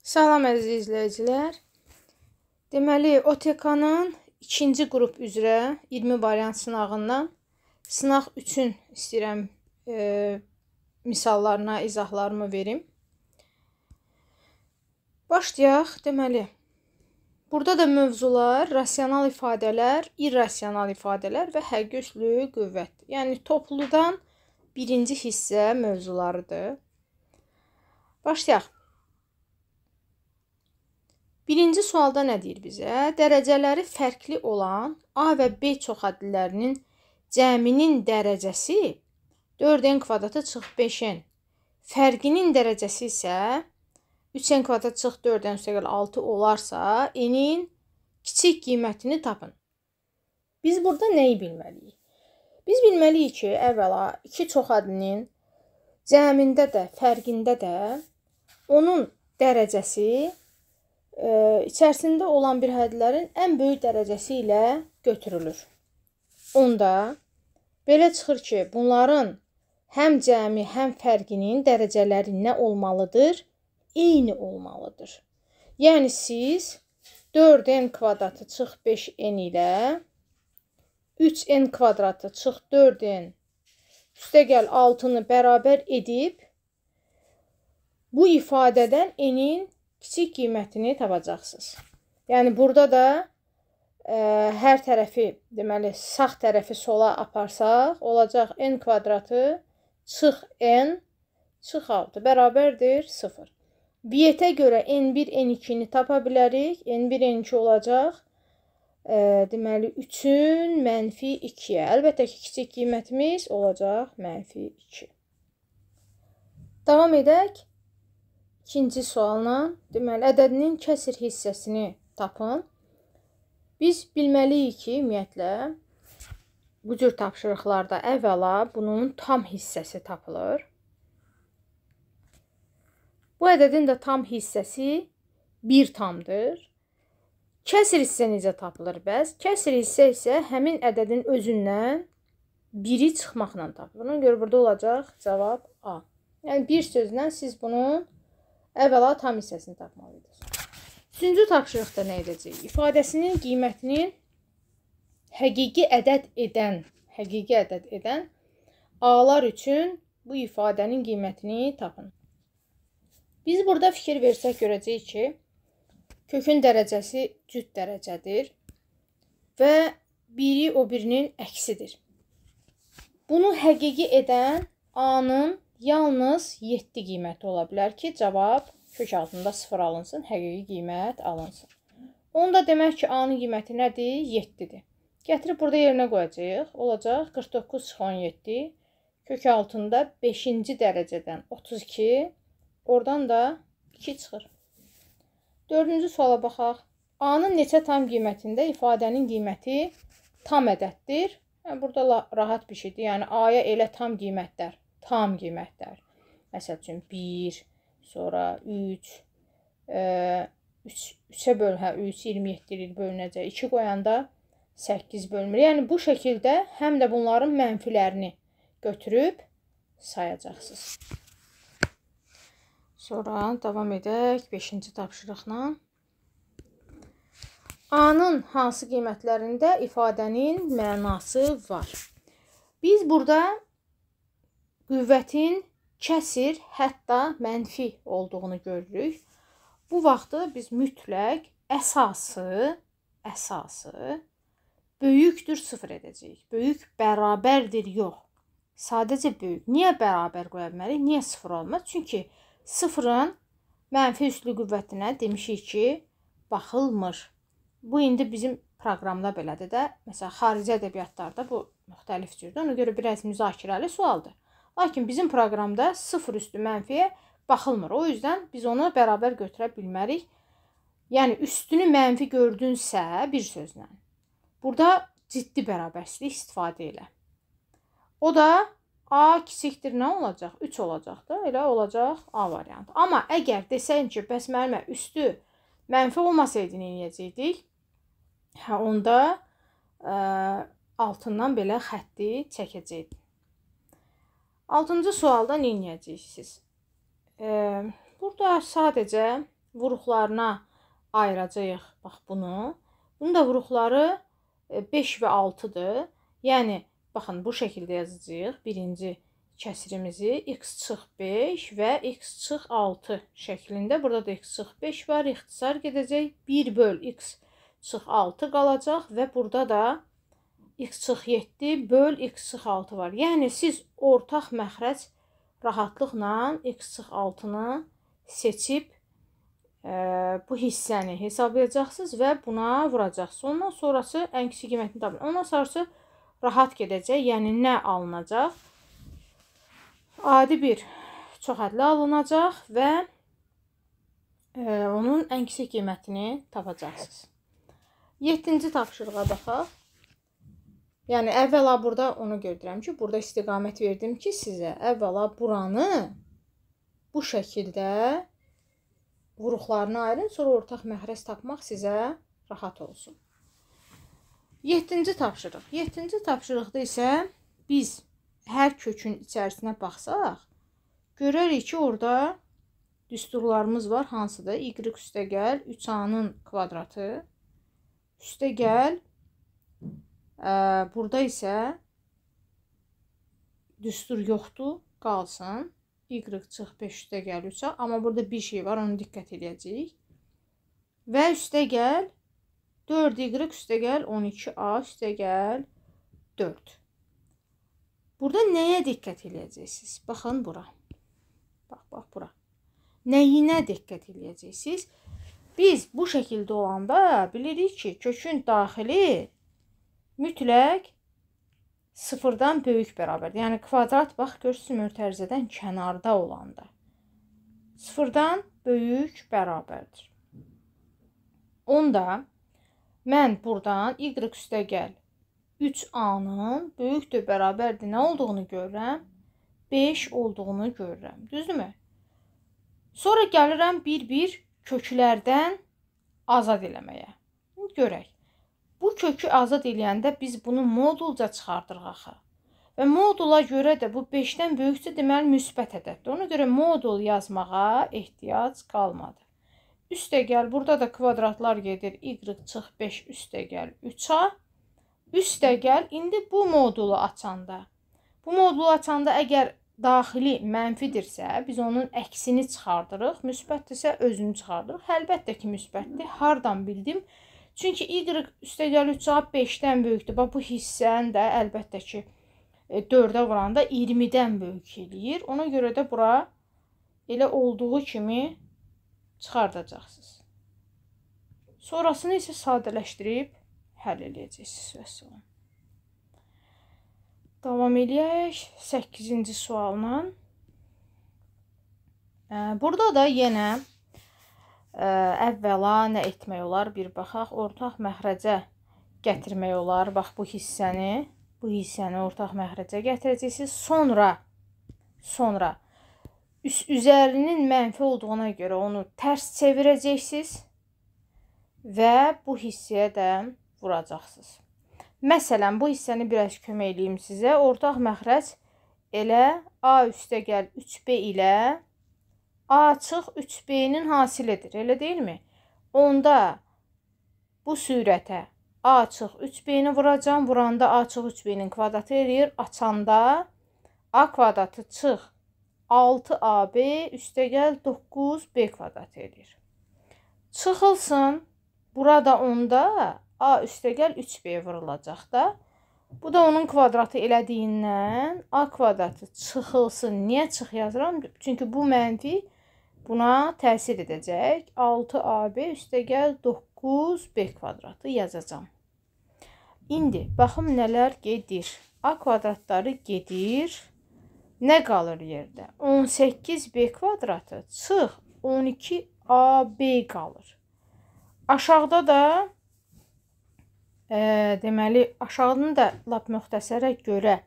Salam əziz izləyicilər. Deməli, OTK-nın ikinci qrup üzrə 20 variant sınağından sınaq 3-ün istəyirəm misallarına izahlarımı verim. Başlayaq. Deməli, burada da mövzular rasional ifadələr, irrasional ifadələr və həqiqi üslü qüvvət. Yəni topludan birinci hissə mövzularıdır. Başlayaq. Birinci sualda nə deyir bizə? Dərəcələri fərqli olan A və B çoxaddilərinin cəminin dərəcəsi 4n kvadratı çıx 5n. Fərqinin dərəcəsi isə 3n kvadrat çıx 4n üstəgəl 6 olarsa, n-in kiçik qiymətini tapın. Biz burada nəyi bilməliyik? Biz bilməliyik ki, əvvəla iki çoxaddinin cəmində də, fərqində də onun dərəcəsi içərisində olan bir hədlərin ən böyük dərəcəsi ilə götürülür. Onda belə çıxır ki, bunların həm cəmi, həm fərqinin dərəcələri nə olmalıdır? Eyni olmalıdır. Yəni siz 4n kvadratı çıx 5n ilə 3n kvadratı çıx 4n üstəgəl 6-nı bərabər edib bu ifadədən n-in kiçik qiymətini tapacaqsınız. Yəni burada da hər tərəfi, deməli sağ tərəfi sola aparsaq, olacaq n kvadratı çıx n çıx 6 bərabərdir 0. Biyyətə görə n1, n2-ni tapa bilərik. n1, n2 olacaq. Deməli 3-ün mənfi 2-yə. Əlbəttə ki, kiçik qiymətimiz olacaq mənfi 2. Davam edək. İkinci sualla, deməli, ədədinin kəsr hissəsini tapın. Biz bilməliyik ki, ümumiyyətlə, bu cür tapşırıqlarda əvvəla bunun tam hissəsi tapılır. Bu ədədin də tam hissəsi 1 tamdır. Kəsr hissə necə tapılır bəs? Kəsr hissə isə həmin ədədin özündən 1-i çıxmaqla tapılır. Ona görə burada olacaq cavab A. Yəni, bir sözlə siz bunun əvvəla tam hissəsini tapmalıyız. Üçüncü tapşırıqda nə edəcəyik? İfadəsinin qiymətinin həqiqi ədəd edən A-lar üçün bu ifadənin qiymətini tapın. Biz burada fikir versək görəcəyik ki, kökün dərəcəsi cüt dərəcədir və biri o birinin əksidir. Bunu həqiqi edən A-nın yalnız 7 qiyməti ola bilər ki, cavab kök altında 0 alınsın, həqiqi qiymət alınsın. Onda demək ki, A-nın qiyməti nədir? 7-dir. Gətirib burada yerinə qoyacağıq. Olacaq 49 çıx 17, kök altında 5-ci dərəcədən 32, oradan da 2 çıxır. Dördüncü suala baxaq. A-nın neçə tam qiymətində ifadənin qiyməti tam ədəddir. Burada rahat bir şeydir. Yəni, A-ya elə tam qiymətlər. Məsəl üçün 1, sonra 3, 3-ə böl, 3, 27 bölünəcək. 2 qoyanda 8 bölünür. Yəni, bu şəkildə həm də bunların mənfilərini götürüb sayacaqsınız. Sonra davam edək 5-ci tapşırıqla. A-nın hansı qiymətlərində ifadənin mənası var? Biz burada qüvvətin kəsir, hətta mənfi olduğunu görürük. Bu vaxtı biz mütləq əsası böyükdür 0 edəcəyik. Böyük bərabərdir yox. Sadəcə böyük. Niyə bərabər qoya bilmərik? Niyə 0 olmaz? Çünki 0-ın mənfi üslü qüvvətinə demişik ki, baxılmır. Bu indi bizim proqramda belədir də. Məsələn, xarici ədəbiyyatlarda bu müxtəlif cürdür. Ona görə biraz müzakirəli sualdır. Lakin bizim proqramda 0 üstü mənfiyə baxılmır. O yüzden biz onu bərabər götürə bilmərik. Yəni, üstünü mənfi gördünsə, bir sözlə. Burada ciddi bərabərsizlik istifadə elə. O da A kiçikdir nə olacaq? 3 olacaq da, elə olacaq A variantı. Amma əgər desəyin ki, bəs müəllimə üstü mənfi olmasaydı nə edəcəkdik? Onda altından belə xətti çəkəcəkdik. 6-cı sualda nə edəcəksiniz? Burada sadəcə vuruqlarına ayıracağıq. Bax bunu. Bunun da vuruqları 5 və 6-dır. Yəni, baxın, bu şəkildə yazacağıq. Birinci kəsirimizi x çıx 5 və x çıx 6 şəklində. Burada da x çıx 5 var. İxtisar gedəcək. 1 böl x çıx 6 qalacaq və burada da x çıx 7 böl x çıx 6 var. Yəni, siz ortaq məxrəc rahatlıqla x çıx 6-nı seçib bu hissəni hesablayacaqsınız və buna vuracaqsınız. Ondan sonrası ən kiçik qiymətini tapın. Ondan sonrası rahat gedəcək. Yəni, nə alınacaq? Adi bir çoxədli alınacaq və onun ən kiçik qiymətini tapacaqsınız. 7-ci tapşırığa baxaq. Yəni, əvvəla burada onu gördürəm ki, burada istiqamət verdim ki, sizə əvvəla buranı bu şəkildə vuruqlarını ayırın, sonra ortaq məxrəc tapmaq sizə rahat olsun. 7-ci tapşırıq. 7-ci tapşırıqda isə biz hər kökün içərisinə baxsaq, görərik ki, orada düsturlarımız var. Hansıdır? Y üstəgəl 3a-nın kvadratı üstəgəl burada isə düstur yoxdur, qalsın. Y çıx 5 üstəgəl 3a. Amma burada bir şey var, onu diqqət edəcəyik. Və üstəgəl 4y üstəgəl 12a üstəgəl 4. Burada nəyə diqqət edəcəksiniz? Baxın bura. Bax, bura. Nəyinə diqqət edəcəksiniz? Biz bu şəkildə olanda bilirik ki, kökün daxili mütləq sıfırdan böyük bərabərdir. Yəni, kvadrat, bax, görürsünüz, mötərizədən kənarda olanda. Sıfırdan böyük bərabərdir. Onda mən buradan y üstəgəl 3a-nın böyükdür, bərabərdir nə olduğunu görürəm? 5 olduğunu görürəm. Düzdürmü? Sonra gəlirəm bir-bir köklərdən azad eləməyə. Görək. Bu kökü azad eləyəndə biz bunu modulca çıxardırıq axı. Və modula görə də bu 5-dən böyüksə deməli müsbət ədəddir. Ona görə modul yazmağa ehtiyac qalmadı. Üstəgəl, burada da kvadratlar gedir. Y çıx 5 üstəgəl 3a. Üstəgəl, indi bu modulu açanda. Bu modulu açanda əgər daxili mənfidirsə, biz onun əksini çıxardırıq. Müsbətdirsə, özünü çıxardırıq. Əlbəttə ki, müsbətdir. Hardan bildim? Çünki y üstəgəl 3a 5-dən böyükdür. Bax, bu hissəni də əlbəttə ki, 4-ə vuranda 20-dən böyük eləyir. Ona görə də bura elə olduğu kimi çıxardacaqsınız. Sonrasını isə sadələşdirib həll eləyəcəksiniz. Vəssalam. Davam eləyək 8-ci sualla. Burada da yenə əvvəla nə etmək olar? Bir baxaq, ortaq məxrəcə gətirmək olar. Bax, bu hissəni ortaq məxrəcə gətirəcəksiniz. Sonra üzərinin mənfi olduğuna görə onu tərs çevirəcəksiniz və bu hissəyə də vuracaqsınız. Məsələn, bu hissəni biraz kömək edeyim sizə. Ortaq məxrəc elə a üstəgəl 3b ilə a çıx 3b-nin hasilidir, elə deyilmi? Onda bu surətə a çıx 3b-ni vuracam. Vuranda a çıx 3b-nin kvadratı eləyir. Açanda a kvadratı çıx 6ab üstəgəl 9b kvadratı eləyir. Çıxılsın. Burada onda a üstəgəl 3b vurulacaq da. Bu da onun kvadratı elədiyindən a kvadratı çıxılsın. Niyə çıx yazıram? Çünki bu mənfi buna təsir edəcək. 6ab üstəgəl 9b kvadratı yazacam. İndi baxım nələr gedir. A kvadratları gedir. Nə qalır yerdə? 18b kvadratı çıx 12ab qalır. Aşağıda da deməli, aşağıdını da lap müxtəsərə görə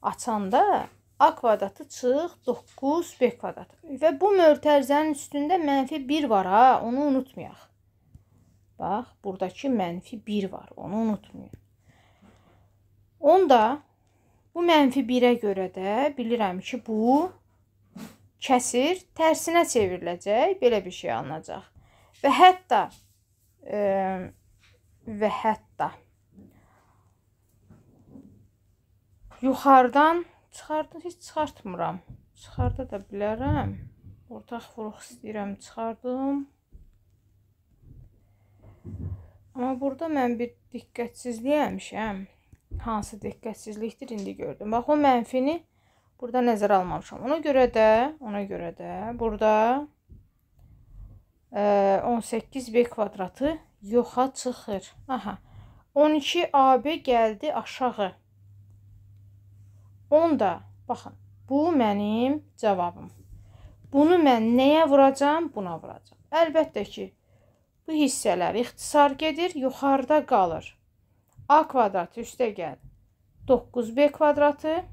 açanda a kvadratı çıx 9b kvadratı. Və bu mötərizənin üstündə mənfi 1 var ha, onu unutmayaq. Bax, buradakı mənfi 1 var, onu unutmayın. Onda bu mənfi 1-ə görə də bilirəm ki, bu kəsir tərsinə çevriləcək, belə bir şey alınacaq. Və hətta yuxarıdan heç çıxartmıram. Çıxarda da bilərəm. Ortaq vuruq istəyirəm, çıxardım. Amma burada mən bir diqqətsizlik eləmişəm. Hansı diqqətsizlikdir indi gördüm. Bax, o mənfini burada nəzərə almamışam. Ona görə də burada 18b kvadratı yoxa çıxır. Aha. 12ab gəldi aşağı. Onda, baxın, bu mənim cavabım. Bunu mən nəyə vuracam? Buna vuracam. Əlbəttə ki, bu hissələr ixtisar gedir, yuxarıda qalır. A kvadratı üstə gəl 9b kvadratı.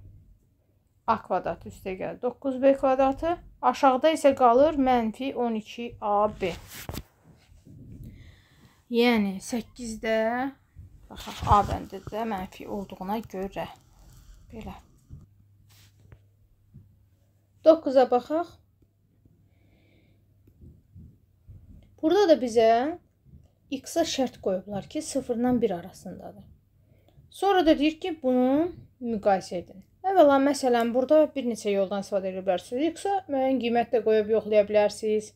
A kvadratı üstə gəl 9b kvadratı. Aşağıda isə qalır mənfi 12ab. Yəni 8-də, baxaq, A bəndidə mənfi olduğuna görə. Belə. 9-a baxaq. Burada da bizə x-a şərt qoyublar ki, 0-dan 1 arasındadır. Sonra da deyir ki, bunu müqayisə edin. Əvvəla, məsələn, burada bir neçə yoldan istifadə edə bilərsiniz. X-a müəyyən qiymət də qoyub yoxlaya bilərsiniz.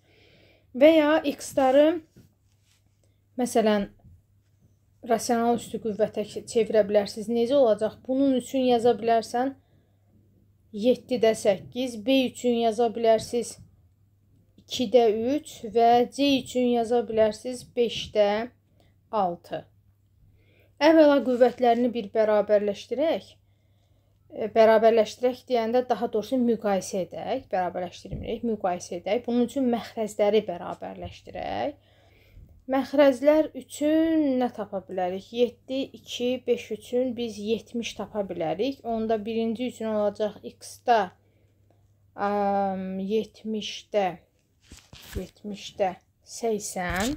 Və ya x-ları, məsələn, rasional üstü qüvvətə çevirə bilərsiniz. Necə olacaq? Bunun üçün yaza bilərsən 7-də 8, B üçün yaza bilərsiniz 2-də 3 və C üçün yaza bilərsiniz 5-də 6. Əvvəla qüvvətlərini bir bərabərləşdirək. Bərabərləşdirək deyəndə daha doğrusu müqayisə edək. Bərabərləşdirmirik, müqayisə edək. Bunun üçün məxrəcləri bərabərləşdirək. Məxrəclər üçün nə tapa bilərik? 7, 2, 5 üçün biz 70 tapa bilərik. Onda birinci üçün olacaq x-da 70-də 80.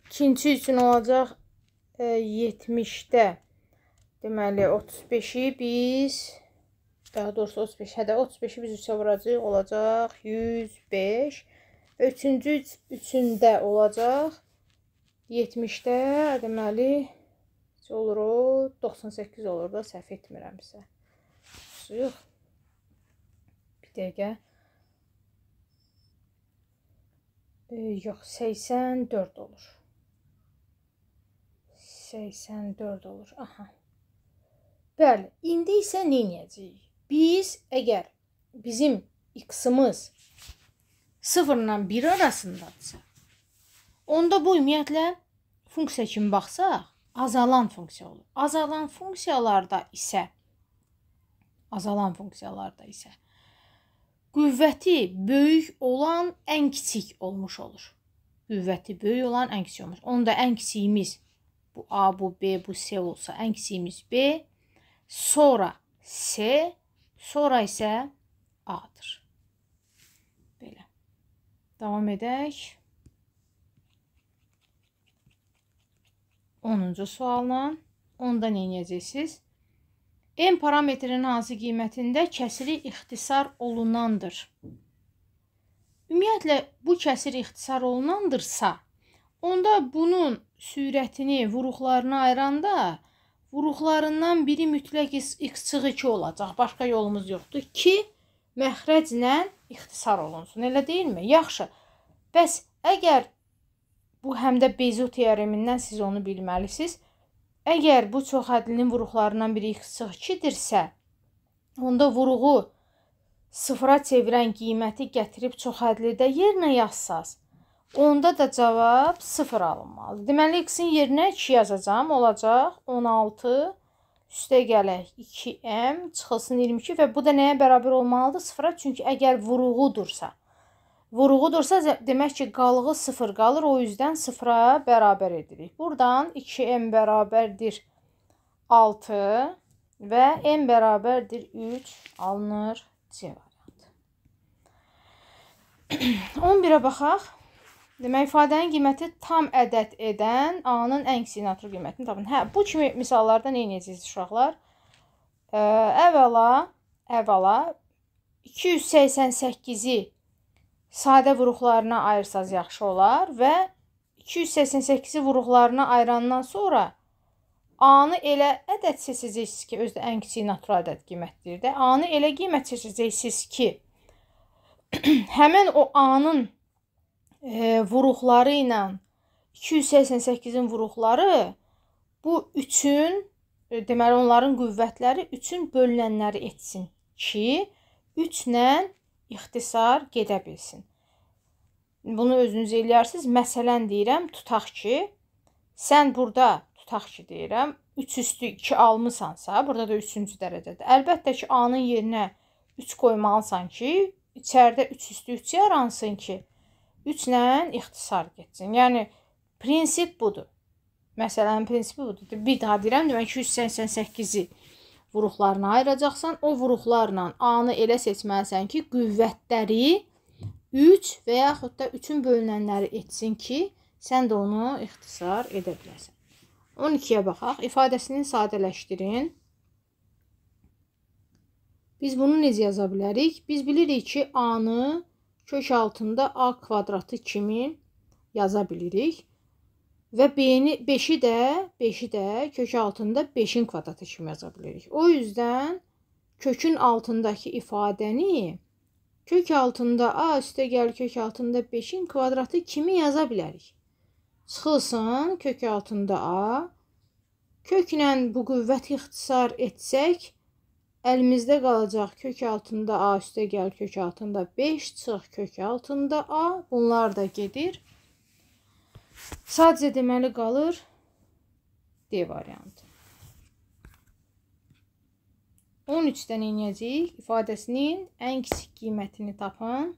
İkinci üçün olacaq 70-də deməli 35-i biz, daha doğrusu 35-i biz 3-ə vuracaq, olacaq 105. Və üçüncü üçündə olacaq 70-də deməli olur o 98 olur da, səhv etmirəmsə. Yox. Bir dəqiqə. Yox, 84 olur. 84 olur. Aha. Bəli, indi isə nə edəcəyik? Biz, əgər bizim x-ımız 0-la 1 arasındadırsa, onda bu ümumiyyətlə funksiya kimi baxsaq, azalan funksiya olur. Azalan funksiyalarda isə qüvvəti böyük olan ən kiçik olmuş olur. Qüvvəti böyük olan ən kiçik olmuş. Onda ən kiçiyimiz bu A, bu B, bu C olsa, ən kiçiyimiz B, sonra C, sonra isə A-dır. Belə. Davam edək. 10-cu sualla. Onda nə edəcəksiniz? M parametrinin hansı qiymətində kəsiri ixtisar olunandır? Ümumiyyətlə, bu kəsir ixtisar olunandırsa, onda bunun sürətini vuruqlarına ayıranda vuruqlarından biri mütləq x-2 olacaq. Başqa yolumuz yoxdur ki, məxrəclə ixtisar olunsun. Elə deyilmi? Yaxşı. Bəs əgər bu həm də Bezo teoremindən siz onu bilməlisiniz. Əgər bu çoxhədlinin vuruqlarından biri x-2-dirsə, onda vuruğu sıfıra çevirən qiyməti gətirib çoxhədlidə yerinə yazsaz, onda da cavab 0 alınmalıdır. Deməli, x-in yerinə 2 yazacağım. Olacaq 16 üstə gələk 2m çıxılsın 22 və bu da nəyə bərabər olmalıdır? 0-a. Çünki əgər vuruğudursa, demək ki, qalığı 0 qalır. O yüzdən 0-a bərabər edirik. Buradan 2m bərabərdir 6 və m bərabərdir 3 alınır C variantı. 11-ə baxaq. Demək, ifadənin qiyməti tam ədəd edən A-nın ən kiçik natural qiymətini tapın. Bu kimi misallarda nə edəcəksiniz uşaqlar? Əvvəla 288-i sadə vuruqlarına ayırsaz yaxşı olar və 288-i vuruqlarına ayırandan sonra A-nı elə ədəd seçəcəksiniz ki, özdə ən kiçik natural ədəd qiymətdir də. A-nı elə qiymət seçəcəksiniz ki, həmin o A-nın vuruqları ilə 288-in vuruqları bu 3-ün, deməli onların qüvvətləri 3-ün bölünənləri etsin ki, 3-lə ixtisar gedə bilsin. Bunu özünüz eləyərsiniz. Məsələn deyirəm, tutaq ki, sən burada tutaq ki deyirəm, 3 üstü 2 almısansa, burada da 3-cü dərəcədə. Əlbəttə ki, A-nın yerinə 3 qoymalısan ki, içəridə 3 üstü 3 yaransın ki, 3 ilə ixtisar getsin. Yəni, prinsip budur. Məsələnin prinsipi budur. Bir daha deyirəm, demək 288-i vuruqlarına ayıracaqsan, o vuruqlarla A-nı elə seçməlisən ki, qüvvətləri 3 və yaxud da 3-ün bölünənləri etsin ki, sən də onu ixtisar edə biləsən. 12-yə baxaq. İfadəsini sadələşdirin. Biz bunu necə yaza bilərik? Biz bilirik ki, A-nı kök altında A kvadratı kimi yaza bilirik. Və B-5-i də kök altında 5-in kvadratı kimi yaza bilirik. O yüzden kökün altındakı ifadəni kök altında A üstə gəl kök altında 5-in kvadratı kimi yaza bilərik. Çıxılsın kök altında A. Köklə bu qüvvət ixtisar etsək, əlimizdə qalacaq kök altında A üstə gəl kök altında 5, çıx kök altında A. Bunlar da gedir. Sadəcə deməli qalır D variantı. 13-dən inəcəyik. İfadəsinin ən kiçik qiymətini tapın.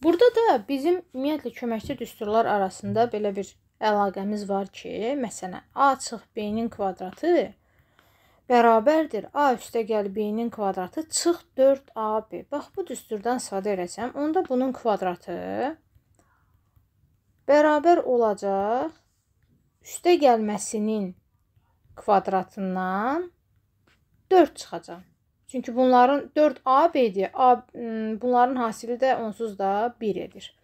Burada da bizim ümumiyyətlə köməkçi düsturlar arasında belə bir əlaqəmiz var ki, məsələn, A çıx B-nin kvadratı bərabərdir A üstə gəl B-nin kvadratı çıx 4AB. Bax, bu düsturdan istifadə etsəm, onda bunun kvadratı bərabər olacaq üstə gəlməsinin kvadratından 4 çıxacaq. Çünki bunların 4AB-dir. Bunların hasili də onsuz da 1 edir.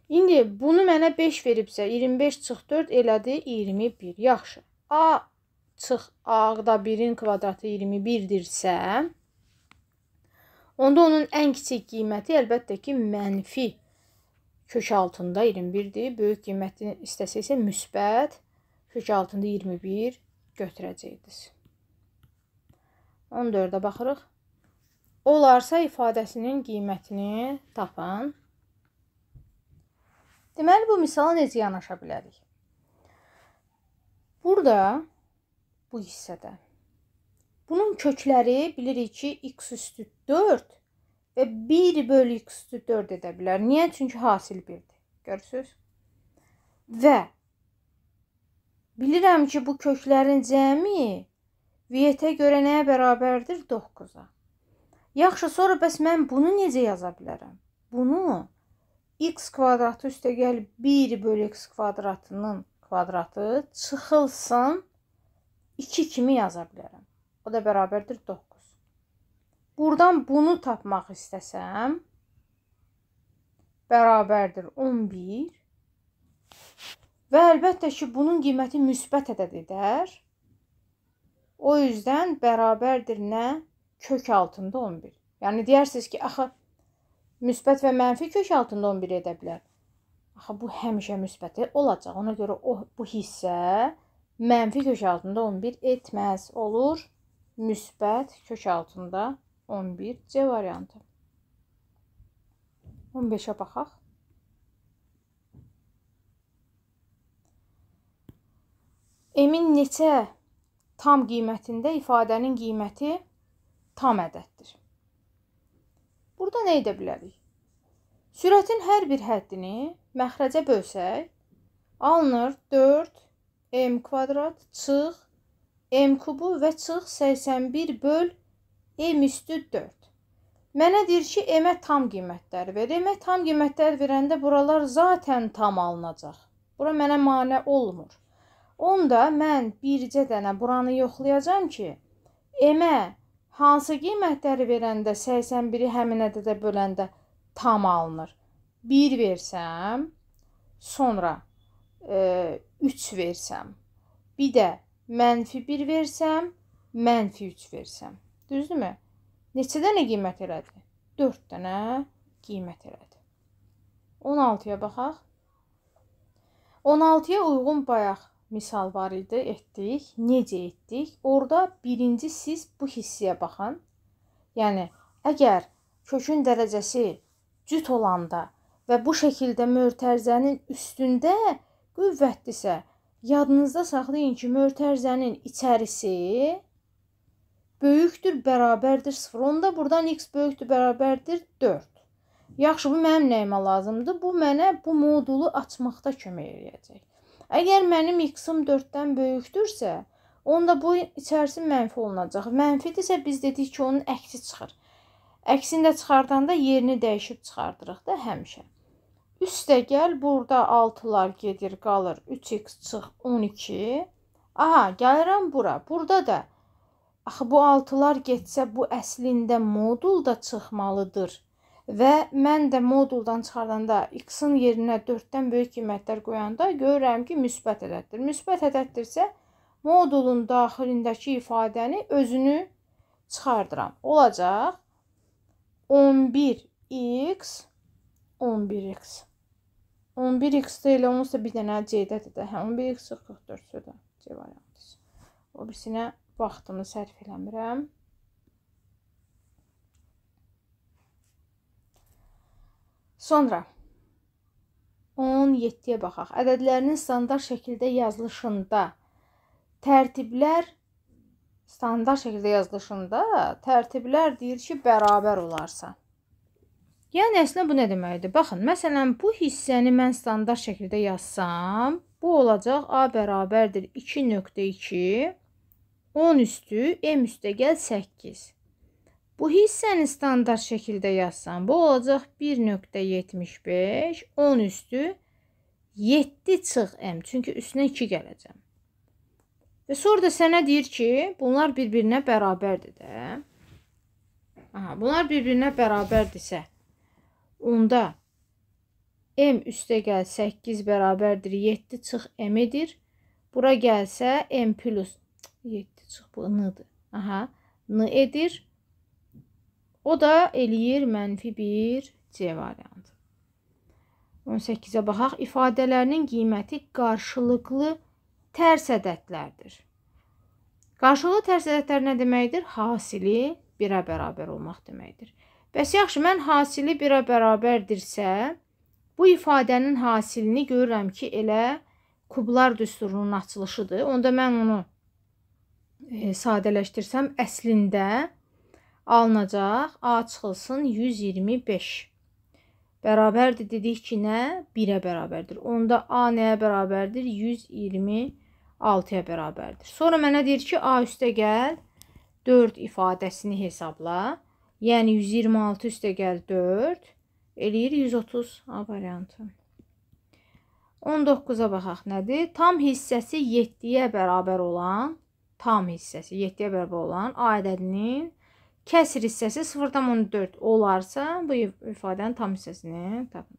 İndi bunu mənə 5 veribsə, 25 çıx 4 elədi 21. Yaxşı. A çıx A-da 1-in kvadratı 21-dirsə, onda onun ən kiçik qiyməti əlbəttə ki, mənfi kök altında 21-dir. Böyük qiyməti istəsə isə müsbət kök altında 21 götürəcəksiniz. 14-ə baxırıq. Olarsa ifadəsinin qiymətini tapın. Deməli, bu misala necə yanaşa bilərik? Burada, bu hissədə, bunun kökləri bilirik ki, x üstü 4 və 1 bölü x üstü 4 edə bilər. Niyə? Çünki hasil 1-dir. Görürsünüz? Və bilirəm ki, bu köklərin cəmi viyyətə görə nəyə bərabərdir? 9-a. Yaxşı, sonra bəs mən bunu necə yaza bilərəm? Bunu x kvadratı üstə gəl 1 bölü x kvadratının kvadratı çıxılsın 2 kimi yaza bilərəm. O da bərabərdir 9. Buradan bunu tapmaq istəsəm, bərabərdir 11 və əlbəttə ki, bunun qiyməti müsbət ədəd edər. O yüzden bərabərdir nə? Kök altında 11. Yəni deyirsiniz ki, axı müsbət və mənfi kök altında 11 edə bilər. Axı bu həmişə müsbət olacaq. Ona görə bu hissə mənfi kök altında 11 etməz. Olur müsbət kök altında 11 C variantı. 15-ə baxaq. Emin neçə tam qiymətində ifadənin qiyməti tam ədəddir. Burada nə edə bilərik? Sürətin hər bir həddini məxrəcə bölsək, alınır 4m kvadrat çıx m kubu və çıx 81 böl m üstü 4. Mənə deyir ki, m-ə tam qiymətlər ver. M-ə tam qiymətlər verəndə buralar zaten tam alınacaq. Bura mənə mane olmur. Onda mən bircə dənə buranı yoxlayacağım ki, m-ə hansı qiymətləri verəndə 81-i həmin ədədə böləndə tam alınır? 1 versəm, sonra 3 versəm, bir də -1 versəm, -3 versəm. Düzdürmü? Neçə dənə qiymət elədi? 4 dənə qiymət elədi. 16-ya baxaq. 16-ya uyğun bayaq misal var idi, etdik. Necə etdik? Orada birinci siz bu hissəyə baxın. Yəni, əgər kökün dərəcəsi cüt olanda və bu şəkildə mötərizənin üstündə qüvvətlisə, yadınızda saxlayın ki, mötərizənin içərisi böyükdür, bərabərdir 0. Onda buradan x böyükdür, bərabərdir 4. Yaxşı, bu mənim nəyimə lazımdır? Bu mənə bu modulu açmaqda kömək edəcək. Əgər mənim x-im 4-dən böyükdürsə, onda bu içərisi mənfi olunacaq. Mənfidirsə biz dedik ki, onun əksi çıxır. Əksini də çıxardanda yerini dəyişib çıxardırıq da həmişə. Üstə gəl, burada 6-lar gedir, qalır 3x çıx 12. Aha, gəlirəm bura. Burada da, axı bu 6-lar getsə, bu əslində modulda çıxmalıdır. Və mən də moduldan çıxardanda x-in yerinə 4-dən böyük qiymətlər qoyanda görürəm ki, müsbət ədəddir. Müsbət ədəddirsə, modulun daxilindəki ifadəni özünü çıxardıram. Olacaq 11x 11x. 11x-də elə olmuşsa bir dənə c-dədir də. 11x 44-də c variantı. O birisinə vaxtımı sərf eləmirəm. Sonra 17-yə baxaq. Ədədlərinin standart şəkildə yazılışında tərtiblər deyir ki, bərabər olarsa. Yəni, əslində bu nə deməkdir? Baxın, məsələn, bu hissəni mən standart şəkildə yazsam, bu olacaq a bərabərdir 2.2, 10 üstü, m üstə gəl 8. Bu hissəni standart şəkildə yazsam, bu olacaq 1.75, 10 üstü 7 çıx m. Çünki üstünə 2 gələcəm. Və sonra da sənə deyir ki, bunlar bir-birinə bərabərdir də. Aha, bunlar bir-birinə bərabərdirsə, onda m üstə gəl 8 bərabərdir 7 çıx m edir. Bura gəlsə m plus 7 çıx bu n-dır. Aha, n edir. O da eləyir -1 c variantı. 18-ə baxaq. İfadələrinin qiyməti qarşılıqlı tərs ədədlərdir. Qarşılıqlı tərs ədədlər nə deməkdir? Hasili 1-ə bərabər olmaq deməkdir. Bəs yaxşı, mən hasili 1-ə bərabərdirsə, bu ifadənin hasilini görürəm ki, elə kublar düsturunun açılışıdır. Onda mən onu sadələşdirsəm, əslində alınacaq a çıxılsın 125. Bərabərdir dedik ki, nə? 1-ə bərabərdir. Onda a nəyə bərabərdir? 126-ya bərabərdir. Sonra mənə deyir ki, a üstə gəl 4 ifadəsini hesabla. Yəni 126 üstə gəl 4 eləyir 130 a variantı. 19-a baxaq nədir? Tam hissəsi 7-yə bərabər olan, a ədədinin kəsr hissəsi 0,14 olarsa, bu ifadənin tam hissəsini tapın.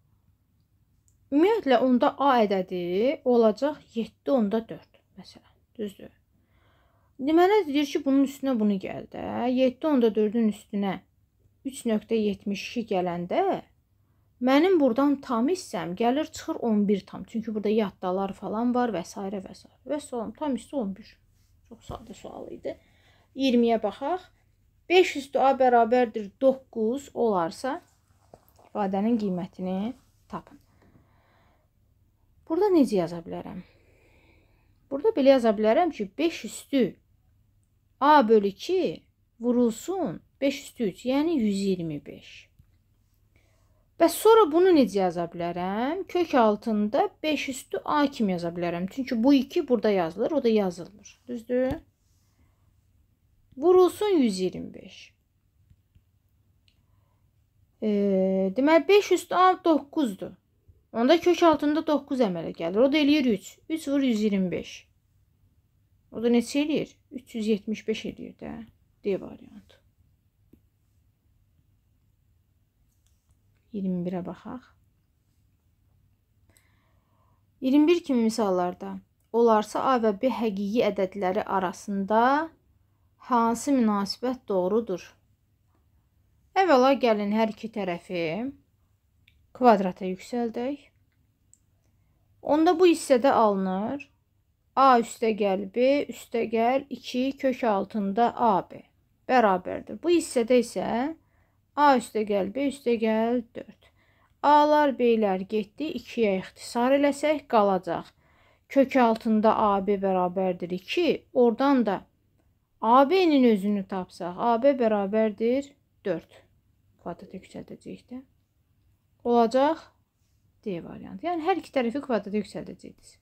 Ümumiyyətlə, onda a ədədi olacaq 7/4. Məsələn, düzdür. Deməli, deyir ki, bunun üstünə bunu gəl də. 7/4-ün üstünə 3.72 gələndə, mənim buradan tam hissəm gəlir, çıxır 11 tam. Çünki burada yaddalar falan var və s. və s. Və son, tam hissə 11. Çox sadə sual idi. 20-yə baxaq. 5 üstü a bərabərdir 9 olarsa, ifadənin qiymətini tapın. Burada necə yaza bilərəm? Burada belə yaza bilərəm ki, 5 üstü a bölü 2 vurulsun 5 üstü 3, yəni 125. Bəs sonra bunu necə yaza bilərəm? Kök altında 5 üstü a kimi yaza bilərəm. Çünki bu 2 burada yazılır, o da yazılmır. Düzdür? Vurulsun 125. Deməli 5 üstü a 9'dur. Onda kök altında 9 əmələ gəlir. O da eləyir 3. 3 vur 125. O da neçə eləyir? 375 eləyir də. D variantı. 21-ə baxaq. 21 kimi misallarda olarsa A və B həqiqi ədədləri arasında hansı münasibət doğrudur? Əvvəla gəlin hər iki tərəfi kvadrata yüksəldək. Onda bu hissədə alınır A üstəgəl B üstəgəl 2 kök altında AB bərabərdir. Bu hissədə isə A üstəgəl B üstəgəl 4. A'lar B'lər getdi. 2-yə ixtisar eləsək qalacaq. Kök altında AB bərabərdir 2. Oradan da AB-nin özünü tapsaq. AB bərabərdir 4. Kvadrata yüksəldəcəyik də. Olacaq D variantı. Yəni hər iki tərəfi kvadrata yüksəldəcəyik.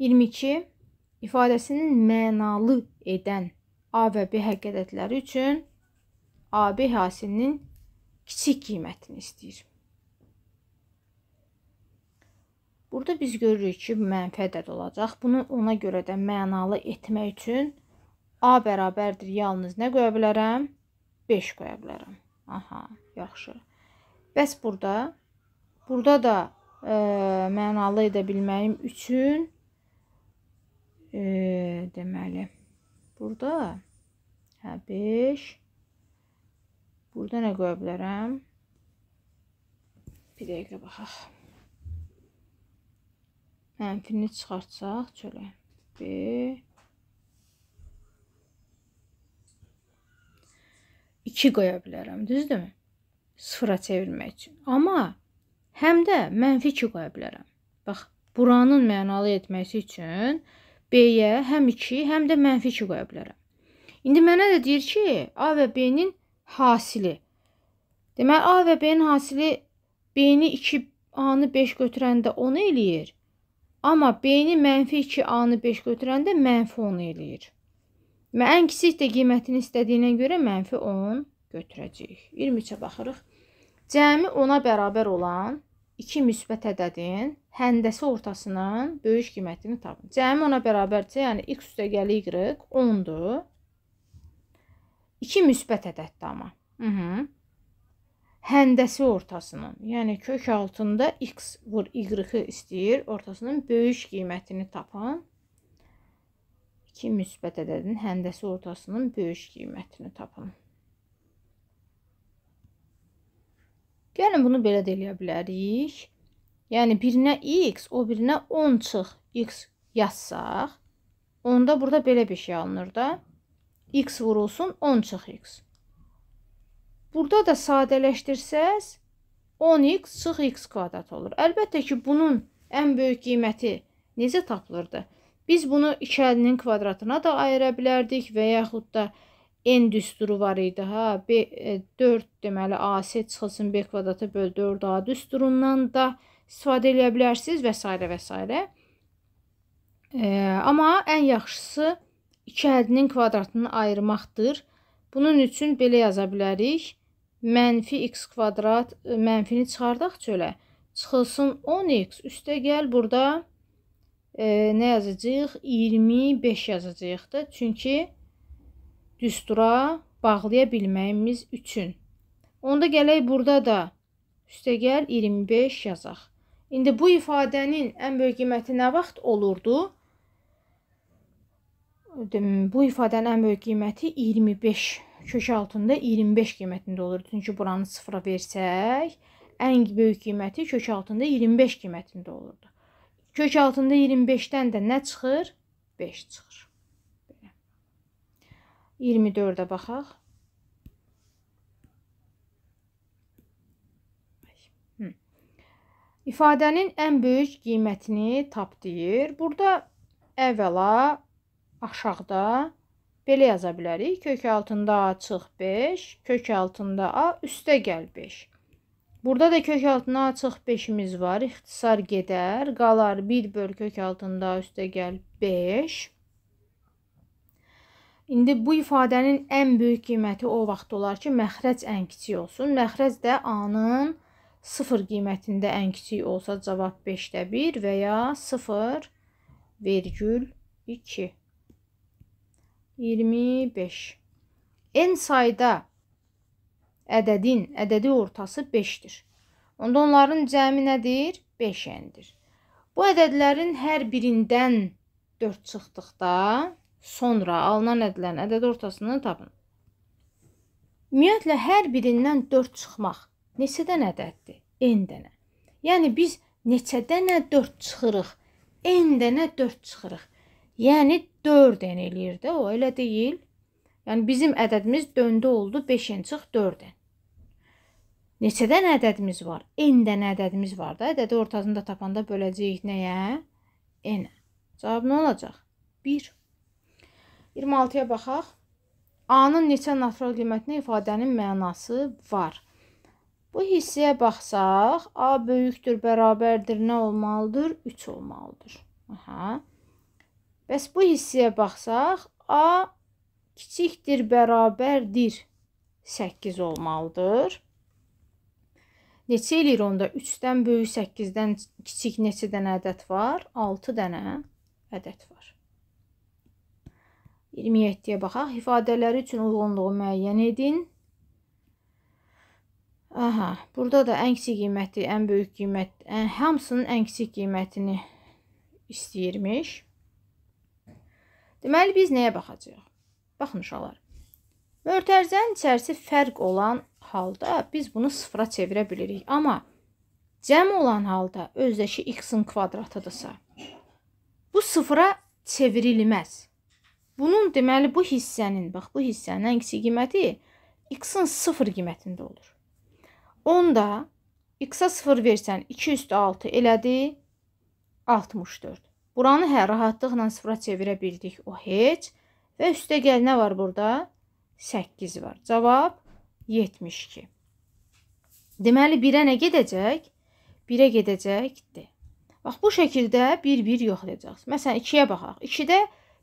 22. İfadəsinin mənalı edən A və B həqiqi ədədləri üçün AB hasilinin kiçik qiymətini istəyir. Burada biz görürük ki, mənfi ədəd olacaq. Bunu ona görə də mənalı etmək üçün A bərabərdir yalnız nə qoya bilərəm? 5 qoya bilərəm. Aha, yaxşı. Bəs burada da mənalı edə bilməyim üçün deməli burada 5 burada nə qoya bilərəm? Bir dəqiqə baxaq. Mənfini çıxartsaq çölə. B 2 qoya bilərəm, düzdürmü? Sıfıra çevirmək üçün. Amma həm də mənfi 2 qoya bilərəm. Bax, buranın mənalı etməsi üçün B-yə həm 2, həm də mənfi 2 qoya bilərəm. İndi mənə də deyir ki, A və B-nin hasili. Deməli, A və B-nin hasili B-ni 2, A-nı 5 götürəndə 10 eləyir. Amma B-ni mənfi 2, A-nı 5 götürəndə mənfi 10 eləyir. Və ən kiçik də qiymətini istədiyinə görə mənfi 10 götürəcəyik. 23-ə baxırıq. Cəmi 10-a bərabər olan 2 müsbət ədədin həndəsi ortasının böyük qiymətini tapın. Cəmi 10-a bərabərcə, yəni x üstəgəl y 10-dur. 2 müsbət ədəddir amma. Həndəsi ortasının, yəni kök altında x vur y-ı istəyir, ortasının böyük qiymətini tapın. 2 müsbət ədədin həndəsi ortasının böyük qiymətini tapın. Gəlin bunu belə də eləyə bilərik. Yəni birinə x, o birinə 10 çıx x yazsaq, onda burada belə bir şey alınır da. X vurulsun 10 çıx x. Burada da sadələşdirsəz 10x çıx x kvadrat olur. Əlbəttə ki, bunun ən böyük qiyməti necə tapılırdı? Biz bunu 2 əlinin kvadratına da ayıra bilərdik və yaxud da n düsturu var idi. 4 deməli AC çıxılsın B kvadratı böl 4A düsturundan da istifadə edə bilərsiniz və s. və s. Amma ən yaxşısı 2 ədədinin kvadratını ayırmaqdır. Bunun üçün belə yaza bilərik. Mənfi x kvadrat, mənfini çıxardaq çölə. Çıxılsın 10x üstəgəl burada nə yazacağıq? 25 yazacağıq da. Çünki düstura bağlaya bilməyimiz üçün. Onda gələk burada da üstəgəl 25 yazaq. İndi bu ifadənin ən böyük qiyməti nə vaxt olurdu? Bu ifadənin ən böyük qiyməti 25. Kök altında 25 qiymətində olur. Çünki buranı sıfıra versək, ən böyük qiyməti kök altında 25 qiymətində olurdu. Kök altında 25-dən də nə çıxır? 5 çıxır. 24-ə baxaq. İfadənin ən böyük qiymətini tap deyir. Burada əvvəla aşağıda belə yaza bilərik. Kök altında A çıx 5, kök altında A üstəgəl 5. Burada da kök altında A çıx 5-imiz var. İxtisar gedər. Qalar 1 böl kök altında A üstəgəl 5. İndi bu ifadənin ən böyük qiyməti o vaxt olar ki, məxrəc ən kiçik olsun. Məxrəc də A-nın 0 qiymətində ən kiçik olsa cavab 5-də 1 və ya 0,2. 25. N sayda ədədi ortası 5-dir. Onda onların cəmi nədir? 5-dir. Bu ədədlərin hər birindən 4 çıxdıqda sonra alınan ədədlərin ədəd ortasını tapın. Ümumiyyətlə, hər birindən 4 çıxmaq neçədən ədəddir? N dənə. Yəni, biz neçədən 4 çıxırıq? N dənə 4 çıxırıq. Yəni, 4 n eləyir də o, elə deyil. Yəni, bizim ədədimiz döndü oldu 5n çıx 4n. Neçədən ədədimiz var? N dənə ədədimiz var da. Ədədi ortasında tapanda böləcəyik nəyə? N. Cavab nə olacaq? 1. 26-ya baxaq. A-nın neçə natural qiymətinə ifadənin mənası var. Bu hissəyə baxsaq, A böyükdür, bərabərdir, nə olmalıdır? 3 olmalıdır. Aha. Bəs bu hissəyə baxsaq, A kiçikdir, bərabərdir, 8 olmalıdır. Neçə eləyir onda? 3-dən böyük 8-dən kiçik neçə dənə ədəd var? 6 dənə ədəd var. 27-yə baxaq. İfadələri üçün uyğunluğu müəyyən edin. Aha, burada da ən kiçik qiyməti, ən böyük qiymət, hamısının ən kiçik qiymətini istəyirmiş. Deməli, biz nəyə baxacağıq? Baxın uşaqlar. Mötərizənin içərisi fərq olan halda biz bunu sıfıra çevirə bilirik. Amma cəm olan halda özdəki x-in kvadratıdırsa, bu sıfıra çevrilməz. Bunun deməli bu hissənin, bax bu hissənin ən kiçik qiyməti x-in 0 qiymətində olur. Onda x-a 0 versən 2 üstü 6 elədi 64. Buranı rahatlıqla sıfıra çevirə bildik. O heç. Və üstə gəl nə var burada? 8 var. Cavab 72. Deməli 1-ə nə gedəcək? 1-ə gedəcəkdir. Bax bu şəkildə 1-1 yoxlayacaqsınız. Məsələn 2-yə baxaq. 2-də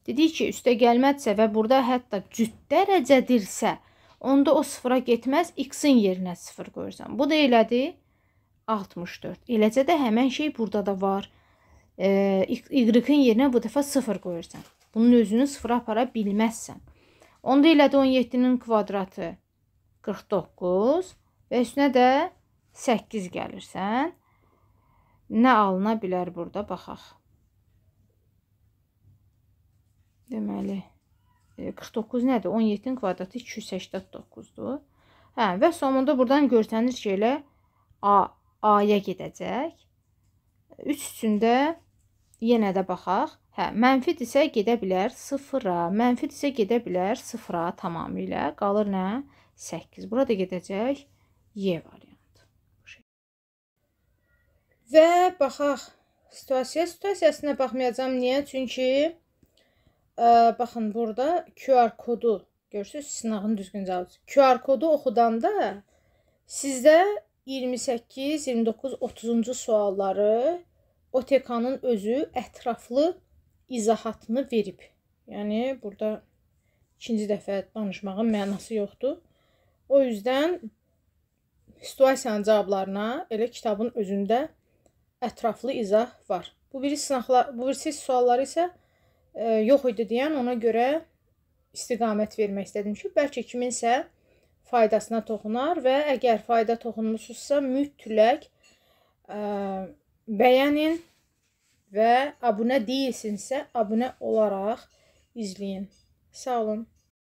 dedik ki, üstə gəlmədsə və burada hətta cüt dərəcədirsə, onda o sıfıra getməz, x-in yerinə 0 qoyursan. Bu da elədi 64. Eləcə də həmən şey burada da var. Y-in yerinə bu dəfə 0 qoyursan. Bunun özünü sıfıra apara bilməzsən. Onda elədi 17-nin kvadratı 49 və üstünə də 8 gəlirsən. Nə alına bilər burada? Baxaq. Deməli, 49 nədir? 17-nin kvadratı 289-dur. Və sonunda buradan görsənir ki, elə A-ya gedəcək. 3 üçün də yenə də baxaq. Mənfidirsə gedə bilər 0-a, mənfidirsə gedə bilər 0-a tamamilə. Qalır nə? 8. Burada gedəcək Y variantı. Və baxaq situasiyasına baxmayacağım. Niyə? Çünki baxın burada QR kodu görürsünüz, sınağın düzgün cavabı. QR kodu oxudanda sizdə 28, 29, 30-cu sualları OTK-nın özü ətraflı izahatını verib. Yəni burada ikinci dəfə danışmağın mənası yoxdur. O yüzden situasiyanın cavablarına elə kitabın özündə ətraflı izah var. Bu birisi sualları isə yox idi deyən, ona görə istiqamət vermək istədim ki, bəlkə kiminsə faydasına toxunar və əgər fayda toxunmuşsunuzsa mütləq bəyənin və abunə deyilsinizsə abunə olaraq izləyin. Sağ olun.